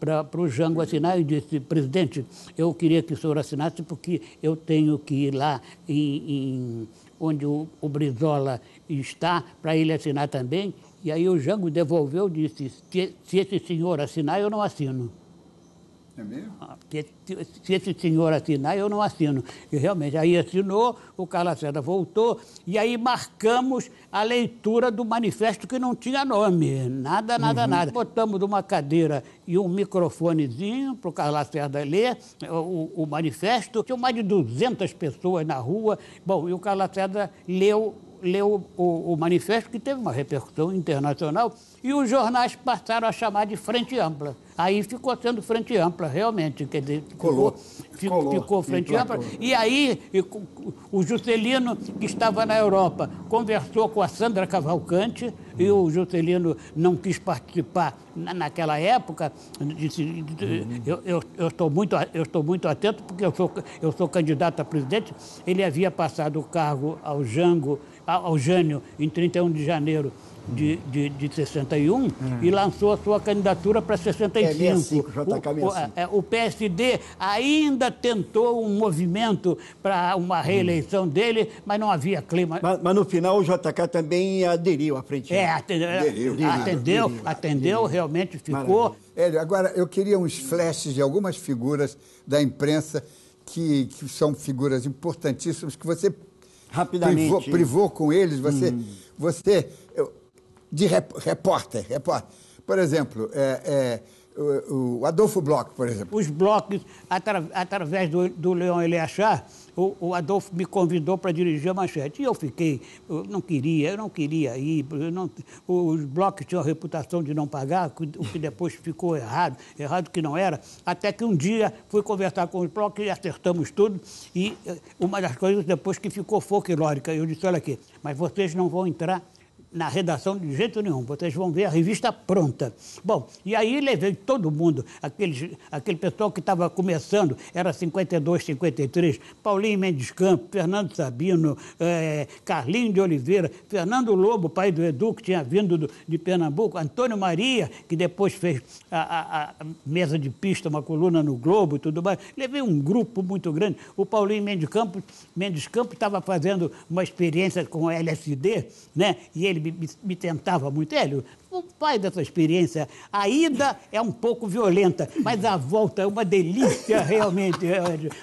para o Jango assinar e disse: presidente, eu queria que o senhor assinasse porque eu tenho que ir lá onde o Brizola está para ele assinar também. E aí o Jango devolveu e disse: se esse senhor assinar, eu não assino. É mesmo? Se esse senhor assinar, eu não assino. E realmente, aí assinou, o Carlos Lacerda voltou, e aí marcamos a leitura do manifesto que não tinha nome, nada. Botamos uma cadeira e um microfonezinho para o Carlos Lacerda ler o manifesto. Tinha mais de 200 pessoas na rua. Bom, e o Carlos Lacerda leu o manifesto, que teve uma repercussão internacional, e os jornais passaram a chamar de Frente Ampla. Aí ficou sendo Frente Ampla, realmente. Quer dizer, ficou Frente Ampla. E aí o Juscelino, que estava na Europa, conversou com a Sandra Cavalcante, e o Juscelino não quis participar naquela época. Disse: eu estou muito atento, porque eu sou candidato a presidente. Ele havia passado o cargo ao Jânio em 31 de janeiro de 61 e lançou a sua candidatura para 65. O PSD ainda tentou um movimento para uma reeleição dele, mas não havia clima. Mas no final o JK também aderiu à frente. Atendeu, realmente ficou. Hélio, agora eu queria uns flashes de algumas figuras da imprensa que são figuras importantíssimas, que você rapidamente privou com eles, você de repórter. Por exemplo, o Adolfo Bloch, por exemplo. Os blocos, através do Leon Eliachar, o Adolfo me convidou para dirigir a Manchete. E eu não queria ir. Os blocos tinham a reputação de não pagar, o que depois ficou errado que não era. Até que um dia fui conversar com os blocos e acertamos tudo. E uma das coisas depois que ficou folclórica, eu disse: olha aqui, mas vocês não vão entrar na redação de jeito nenhum, vocês vão ver a revista pronta. Bom, e aí levei todo mundo, aquele pessoal que estava começando, era 52, 53, Paulinho Mendes Campos, Fernando Sabino, Carlinho de Oliveira, Fernando Lobo, pai do Edu, que tinha vindo de Pernambuco, Antônio Maria, que depois fez a mesa de pista, uma coluna no Globo e tudo mais. Levei um grupo muito grande. O Paulinho Mendes Campos estava fazendo uma experiência com o LSD, né? E ele me tentava muito. Hélio, faz essa experiência. A ida é um pouco violenta, mas a volta é uma delícia, realmente.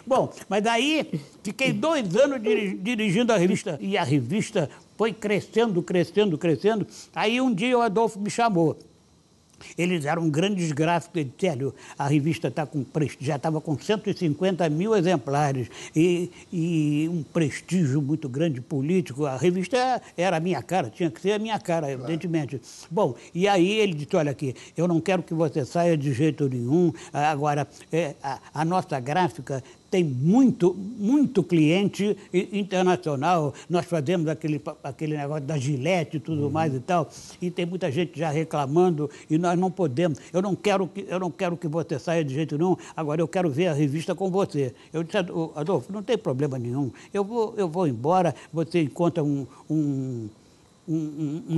Bom, mas daí fiquei 2 anos dirigindo a revista, e a revista foi crescendo, crescendo, crescendo. Aí um dia o Adolfo me chamou. Eles eram grandes gráficos. Ele disse, Hélio, a revista já estava com 150 mil exemplares e um prestígio muito grande político. A revista era a minha cara, tinha que ser a minha cara, evidentemente. Bom, e aí ele disse, olha aqui, eu não quero que você saia de jeito nenhum. Agora, a nossa gráfica tem muito cliente internacional. Nós fazemos aquele negócio da Gillette e tudo mais e tal, e tem muita gente já reclamando, e nós não podemos. Eu não quero que você saia de jeito nenhum, agora eu quero ver a revista com você. Eu disse, Adolfo, não tem problema nenhum. Eu vou embora, você encontra um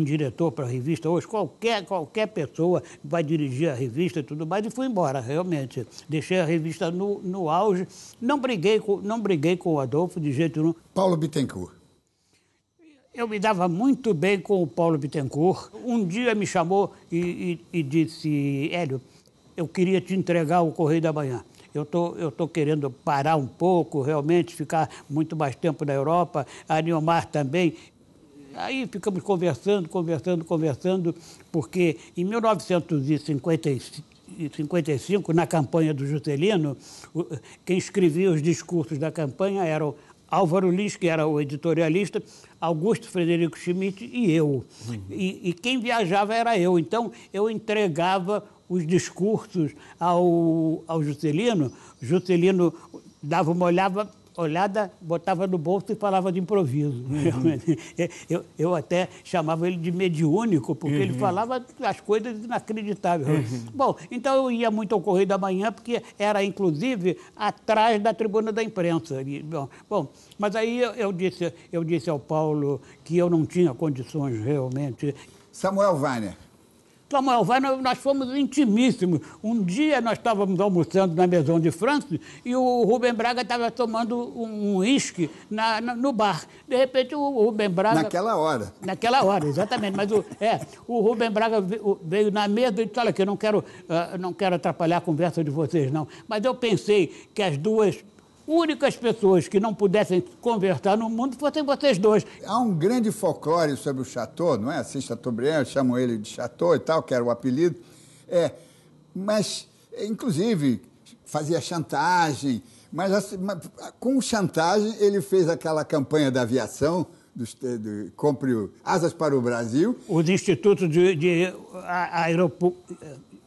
diretor para a revista, hoje qualquer pessoa vai dirigir a revista e tudo mais, e fui embora, realmente. Deixei a revista no auge, não briguei com o Adolfo de jeito nenhum. Paulo Bittencourt. Eu me dava muito bem com o Paulo Bittencourt. Um dia me chamou e disse, Hélio, eu queria te entregar o Correio da Manhã. Eu tô querendo parar um pouco, realmente, ficar muito mais tempo na Europa, a Nilmar também. Aí ficamos conversando, porque em 1955, na campanha do Juscelino, quem escrevia os discursos da campanha eram Álvaro Lis, que era o editorialista, Augusto Frederico Schmidt e eu. E quem viajava era eu. Então, eu entregava os discursos ao Juscelino. Juscelino dava uma olhada, botava no bolso e falava de improviso. Eu até chamava ele de mediúnico, porque ele falava as coisas inacreditáveis. Bom, então eu ia muito ao Correio da Manhã, porque era, inclusive, atrás da tribuna da imprensa. Bom, mas aí eu disse ao Paulo que eu não tinha condições realmente. Samuel Weiner. Nós fomos intimíssimos. Um dia nós estávamos almoçando na Maison de France e o Rubem Braga estava tomando um uísque no bar. De repente o Rubem Braga... Naquela hora. Naquela hora, exatamente. Mas o Rubem Braga veio na mesa e disse, olha aqui, eu não quero atrapalhar a conversa de vocês, não. Mas eu pensei que as duas únicas pessoas que não pudessem conversar no mundo fossem vocês dois. Há um grande folclore sobre o Chateau, não é? Assim, Chateaubriand, chamam ele de Chateau e tal, que era o apelido. Mas, inclusive, fazia chantagem, mas com chantagem ele fez aquela campanha da aviação, compre asas para o Brasil. Os institutos de aeroporto...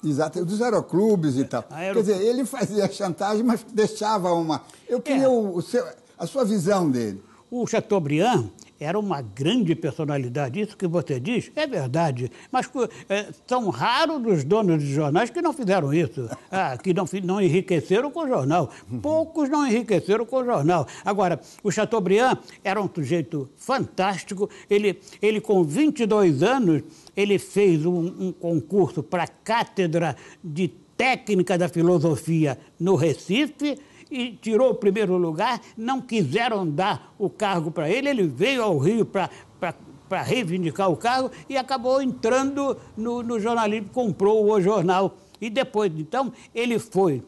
Exato, dos aeroclubes e tal. Quer dizer, ele fazia chantagem, mas deixava uma... Eu queria a sua visão dele. O Chateaubriand era uma grande personalidade. Isso que você diz é verdade. Mas são raros os donos de jornais que não fizeram isso, que não enriqueceram com o jornal. Poucos não enriqueceram com o jornal. Agora, o Chateaubriand era um sujeito fantástico. Ele com 22 anos, ele fez um concurso para a Cátedra de Técnica da Filosofia no Recife, e tirou o primeiro lugar, não quiseram dar o cargo para ele, ele veio ao Rio para reivindicar o cargo e acabou entrando no jornalismo, comprou o jornal. E depois, então, ele foi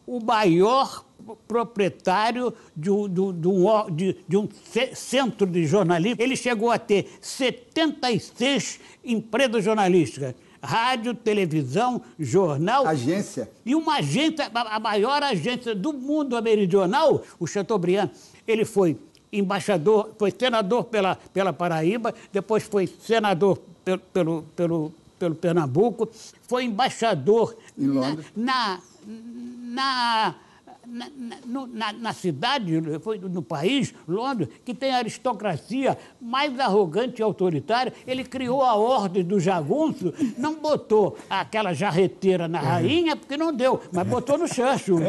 o maior proprietário de um centro de jornalismo. Ele chegou a ter 76 empresas jornalísticas. Rádio, televisão, jornal... Agência. E uma agência, a maior agência do mundo meridional, o Chateaubriand. Ele foi embaixador, foi senador pela Paraíba, depois foi senador pelo Pernambuco, foi embaixador em Londres. Na cidade, no país, Londres, que tem a aristocracia mais arrogante e autoritária. Ele criou a ordem do jagunço, não botou aquela jarreteira na rainha, porque não deu, mas botou no Churchill.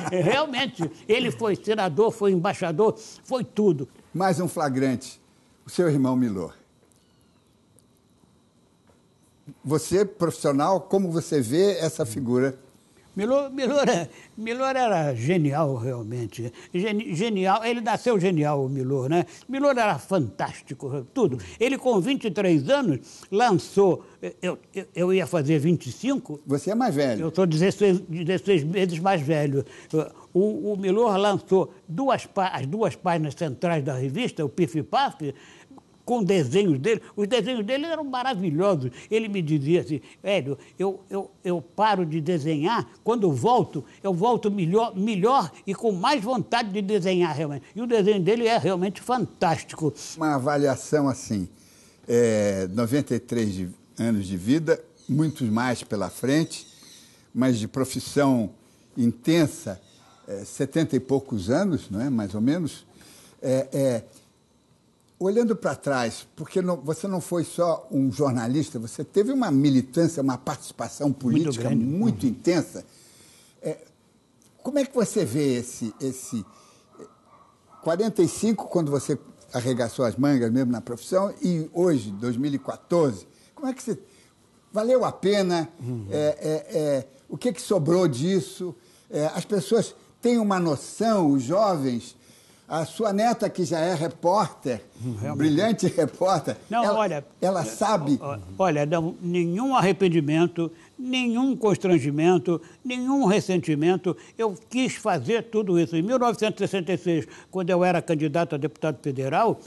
Realmente, ele foi senador, foi embaixador, foi tudo. Mais um flagrante, o seu irmão Milor. Você, profissional, como você vê essa figura? Milor era genial, realmente. Genial, ele nasceu genial, o Milor, né? Milor era fantástico, tudo. Ele, com 23 anos, lançou... Eu ia fazer 25. Você é mais velho. Eu sou 16 meses mais velho. O Milor lançou as duas páginas centrais da revista, o Pif e Paf, com desenhos dele. Os desenhos dele eram maravilhosos. Ele me dizia assim, Hélio, eu paro de desenhar, quando eu volto melhor e com mais vontade de desenhar, realmente. E o desenho dele é realmente fantástico. Uma avaliação assim, 93 anos de vida, muitos mais pela frente, mas de profissão intensa, 70 e poucos anos, não é? Mais ou menos. Olhando para trás, porque você não foi só um jornalista, você teve uma militância, uma participação política muito intensa. Como é que você vê esse 45, quando você arregaçou as mangas mesmo na profissão, e hoje, 2014, como é que você... Valeu a pena? O que sobrou disso? As pessoas têm uma noção, os jovens... A sua neta, que já é repórter, brilhante repórter, ela sabe... Olha, não, nenhum arrependimento, nenhum constrangimento, nenhum ressentimento. Eu quis fazer tudo isso. Em 1966, quando eu era candidato a deputado federal,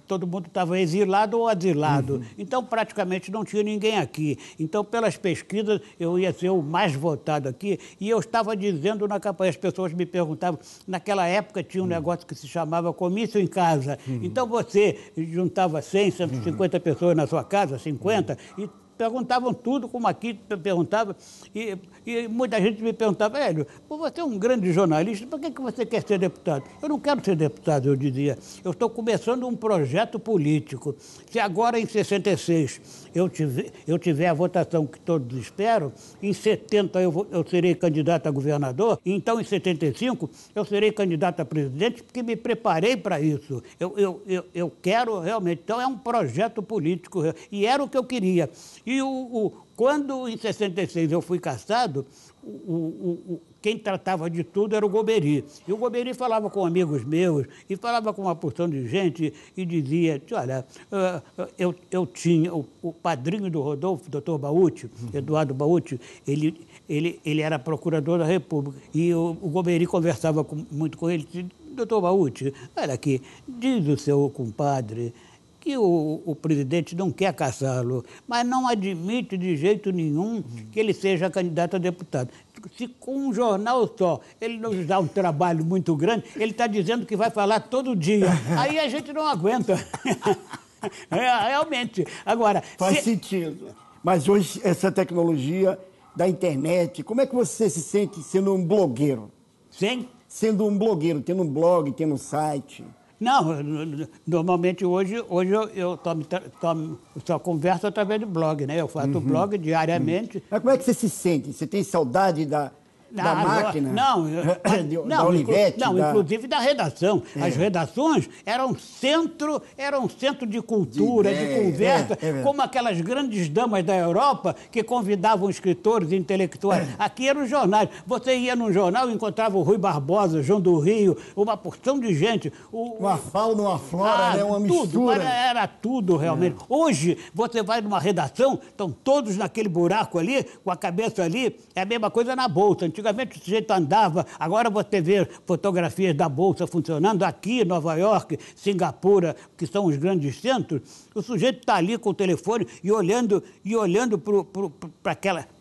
todo mundo estava exilado ou asilado. Então, praticamente, não tinha ninguém aqui. Então, pelas pesquisas, eu ia ser o mais votado aqui. E eu estava dizendo na campanha, as pessoas me perguntavam... Naquela época tinha um negócio que se chamava comício em casa. Então você juntava 100, 150 pessoas na sua casa, 50, e perguntavam tudo, como aqui perguntava, e muita gente me perguntava, Hélio, você é um grande jornalista, por que você quer ser deputado? Eu não quero ser deputado, eu dizia. Eu estou começando um projeto político. Se agora, em 66, eu tiver a votação que todos esperam, em 70 eu serei candidato a governador, então em 75 eu serei candidato a presidente, porque me preparei para isso. Eu quero realmente. Então é um projeto político, e era o que eu queria. E quando em 66 eu fui cassado, quem tratava de tudo era o Golbery. E o Golbery falava com amigos meus, e falava com uma porção de gente, e dizia, olha, eu tinha o padrinho do Rodolfo, doutor Baúti, Eduardo Baúti, ele era procurador da República, e o Golbery conversava muito com ele, disse, doutor Baúti, olha aqui, diz o seu compadre que o presidente não quer caçá-lo, mas não admite de jeito nenhum que ele seja candidato a deputado. Se com um jornal só ele nos dá um trabalho muito grande, ele está dizendo que vai falar todo dia. Aí a gente não aguenta. Realmente. Agora... Faz sentido. Mas hoje, essa tecnologia da internet, como é que você se sente sendo um blogueiro? Sim? Sendo um blogueiro, tendo um blog, tendo um site... Não, normalmente hoje eu só converso através de blog, né? Eu faço blog diariamente. Mas como é que você se sente? Você tem saudade da máquina? Da Olivetti? Inclusive da redação. As redações eram centro de cultura, de conversa, como aquelas grandes damas da Europa que convidavam escritores intelectuais. Aqui eram os jornais. Você ia num jornal e encontrava o Rui Barbosa, João do Rio, uma porção de gente. Uma fauna, uma flora, né? Uma mistura. Era tudo, realmente. Hoje, você vai numa redação, estão todos naquele buraco ali, com a cabeça ali, é a mesma coisa na Bolsa. Antigamente o sujeito andava, agora você vê fotografias da Bolsa funcionando aqui, Nova York, Singapura, que são os grandes centros. O sujeito está ali com o telefone e olhando para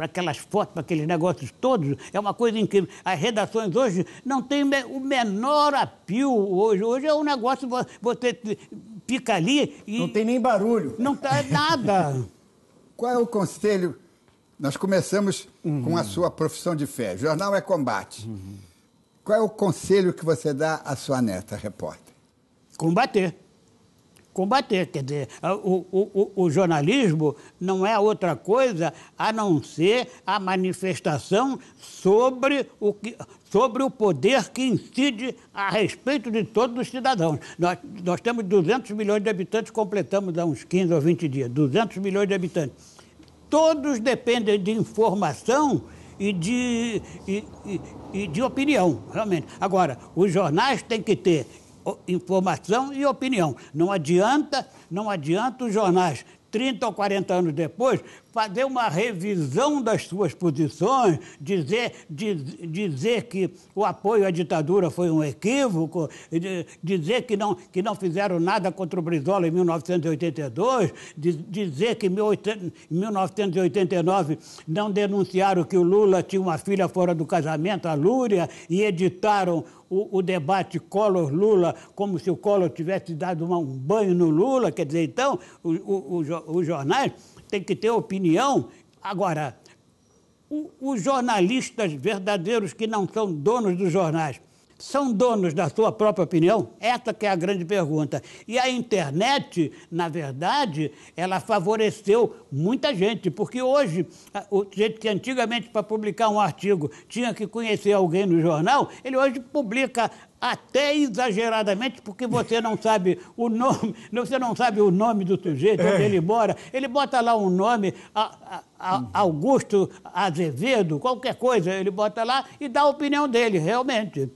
aquelas fotos, para aqueles negócios todos. É uma coisa incrível. As redações hoje não têm o menor apio hoje. Hoje é um negócio, você fica ali e... Não tem nem barulho. Não tá nada. Qual é o conselho? Nós começamos com a sua profissão de fé. Jornal é combate. Qual é o conselho que você dá à sua neta, repórter? Combater. Combater, quer dizer, o jornalismo não é outra coisa a não ser a manifestação sobre o poder que incide a respeito de todos os cidadãos. Nós temos 200 milhões de habitantes, completamos há uns 15 ou 20 dias, 200 milhões de habitantes. todos dependem de informação e de opinião, realmente. Agora, os jornais têm que ter informação e opinião. Não adianta os jornais, 30 ou 40 anos depois, fazer uma revisão das suas posições, dizer que o apoio à ditadura foi um equívoco, dizer que não fizeram nada contra o Brizola em 1982, dizer que em 1989 não denunciaram que o Lula tinha uma filha fora do casamento, a Lúria, e editaram o debate Collor-Lula como se o Collor tivesse dado um banho no Lula. Quer dizer, então, os jornais têm que ter opinião. Agora, os jornalistas verdadeiros que não são donos dos jornais, são donos da sua própria opinião? Essa que é a grande pergunta. E a internet, na verdade, ela favoreceu muita gente, porque hoje, o jeito que antigamente, para publicar um artigo, tinha que conhecer alguém no jornal, ele hoje publica até exageradamente, porque você não sabe o nome, do sujeito, onde ele mora. Ele bota lá um nome, Augusto Azevedo, qualquer coisa, ele bota lá e dá a opinião dele, realmente.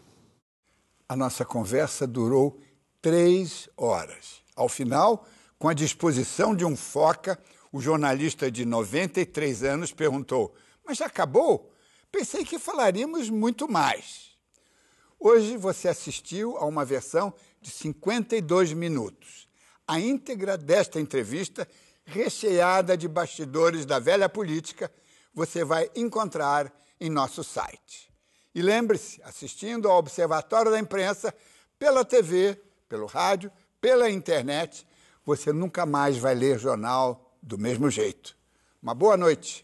A nossa conversa durou 3 horas. Ao final, com a disposição de um foca, o jornalista de 93 anos perguntou: mas já acabou? Pensei que falaríamos muito mais. Hoje você assistiu a uma versão de 52 minutos. A íntegra desta entrevista, recheada de bastidores da velha política, você vai encontrar em nosso site. E lembre-se, assistindo ao Observatório da Imprensa, pela TV, pelo rádio, pela internet, você nunca mais vai ler jornal do mesmo jeito. Uma boa noite.